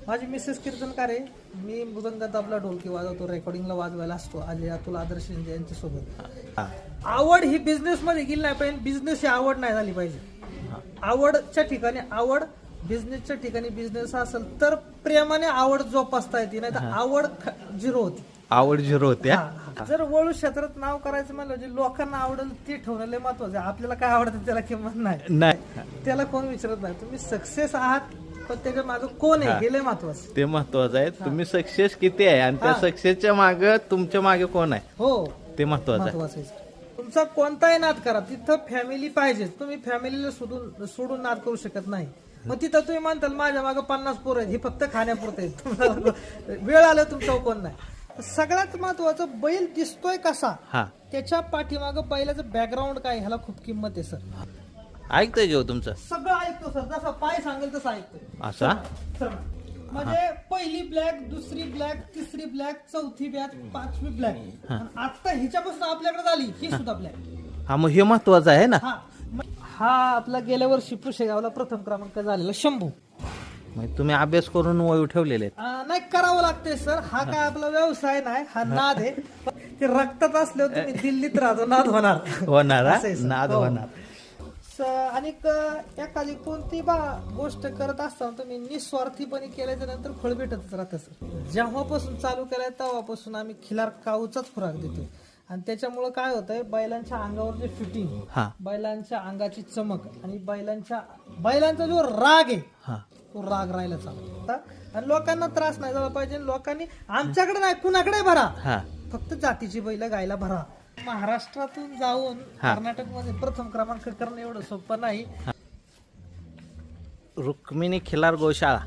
माझी मिसेस कीर्तनकार आहे, मी मृदंग तबला ढोलकी वाजवतो, रेकॉर्डिंगला वाजवायला असतो. आज अतुल आदर्श यांच्यासोबत. आवड ही बिझनेस मध्ये गेली नाही पाहिजे, बिझनेस ही आवड नाही झाली पाहिजे. आवडच्या ठिकाणी आवड, बिझनेसच्या ठिकाणी बिझनेस असेल तर प्रेमाने आवड जोपासता येते, नाही तर आवड झिरो होती. आवड झिरो होते. जर वळू क्षेत्रात नाव करायचं म्हणलं जे लोकांना आवडेल ते ठेवणं लय महत्वाचं आहे. आपल्याला काय आवडतं त्याला किंमत नाही, त्याला कोण विचारत नाही. तुम्ही सक्सेस आहात पण त्याच्या मागे कोण आहे हे लय महत्वाचं. ते महत्वाचं आहे. तुम्ही सक्सेस किती आहे आणि त्या सक्सेसच्या मागे तुमच्या मागे कोण आहे हो ते महत्वाचं महत्वाचं आहे. तुमचा कोणताही नाद करा, तिथं फॅमिली पाहिजे. तुम्ही फॅमिलीला सोडून नाद करू शकत नाही. मग तिथं तुम्ही म्हणताल माझ्या मागे 50 पोरं आहेत, हे फक्त खाण्यापुरते आहेत, तुम्हाला वेळ आलं तुमचा कोण नाही. सगळ्यात महत्वाचं बैल दिसतोय कसा, त्याच्या पाठीमागं बैलाचं बॅकग्राऊंड काय ह्याला खूप किंमत आहे सर. ऐकतोय घेऊ तुमचं सगळं ऐकतो सर, जसं पाय सांगेल तसं ऐकतोय. असा म्हणजे पहिली ब्लॅक, दुसरी ब्लॅक, तिसरी ब्लॅक, चौथी ब्लॅक, पाचवी ब्लॅक, आता हिच्यापासून आपल्याकडे झाली ही सुद्धा ब्लॅक. हा मग हे महत्वाचं आहे ना. हा आपला गेल्या वर्षी पुशेगावला प्रथम क्रमांक झालेला शंभू. तुम्ही अभ्यास करून वळू ठेवलेले नाही करावं लागतंय सर. हा काय आपला व्यवसाय नाही, हा नाद आहे. ते रक्तात असल्यावर तुम्ही दिल्लीत राहतो, नाद होणार नाद होणार. आणि एखादी कोणती गोष्ट करत असताना तुम्ही निस्वार्थीपणे केल्याच्या नंतर फळ भेटतच राहतं सर. जेव्हापासून चालू केलाय तेव्हापासून आम्ही खिलार काऊचाच खुराक देतो. आणि त्याच्यामुळे काय होतंय, बैलांच्या अंगावर जे फिटिंग, बैलांच्या अंगाची चमक आणि बैलांचा जो राग आहे तो राग राहायला चालू. आणि लोकांना त्रास नाही झाला पाहिजे. लोकांनी आमच्याकडे नाही कुणाकडे भरा, फक्त जातीची बैल गायला भरा. महाराष्ट्रातून जाऊन कर्नाटक मध्ये प्रथम क्रमांक करणं एवढं सोपं नाही. रुक्मिणी खिलार गोशाळा